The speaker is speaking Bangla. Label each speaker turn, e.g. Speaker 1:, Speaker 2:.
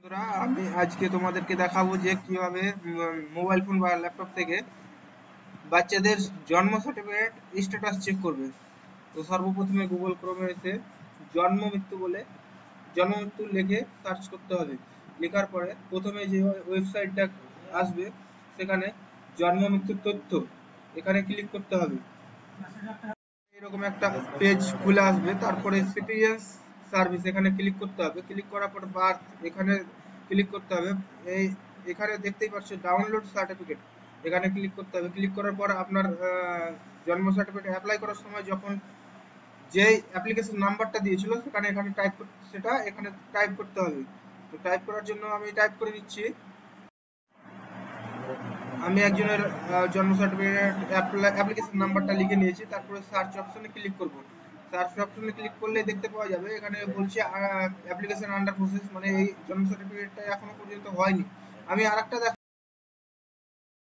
Speaker 1: বন্ধুরা, আমি আজকে তোমাদেরকে দেখাবো যে কিভাবে মোবাইল ফোন বা ল্যাপটপ থেকে বাচ্চাদের জন্ম সার্টিফিকেট স্ট্যাটাস চেক করবে। তো সর্বপ্রথমে গুগল ক্রোমে এসে জন্ম মৃত্যু বলে জন্ম মৃত্যু লিখে সার্চ করতে হবে। লেখার পরে প্রথমে যে ওয়েবসাইটটা আসবে সেখানে জন্ম মৃত্যুর তথ্য এখানে ক্লিক করতে হবে। এরকম একটা পেজ খুলে আসবে, তারপরে সিটিজেন্স সার্ভিস এখানে ক্লিক করতে হবে। ক্লিক করার পর বার্থ এখানে ক্লিক করতে হবে। এই এখানে দেখতেই পাচ্ছ ডাউনলোড সার্টিফিকেট, এখানে ক্লিক করতে হবে। ক্লিক করার পর আপনার জন্ম সার্টিফিকেট অ্যাপ্লাই করার সময় যখন যে অ্যাপ্লিকেশন নাম্বারটা দিয়েছিল সেখানে এখানে সেটা এখানে টাইপ করতে হবে। তো টাইপ করার জন্য আমি টাইপ করে নিচ্ছি। আমি একজনের জন্ম সার্টিফিকেট অ্যাপ্লিকেশন নাম্বারটা লিখে নিয়েছি, তারপরে সার্চ অপশনে ক্লিক করব। সার্চ অপশনে ক্লিক করলে দেখতে পাওয়া যাবে এখানে বলছে অ্যাপ্লিকেশন আন্ডার প্রসেস, মানে এই জন্ম সার্টিফিকেটটা এখনো পর্যন্ত হয়নি। আমি আরেকটা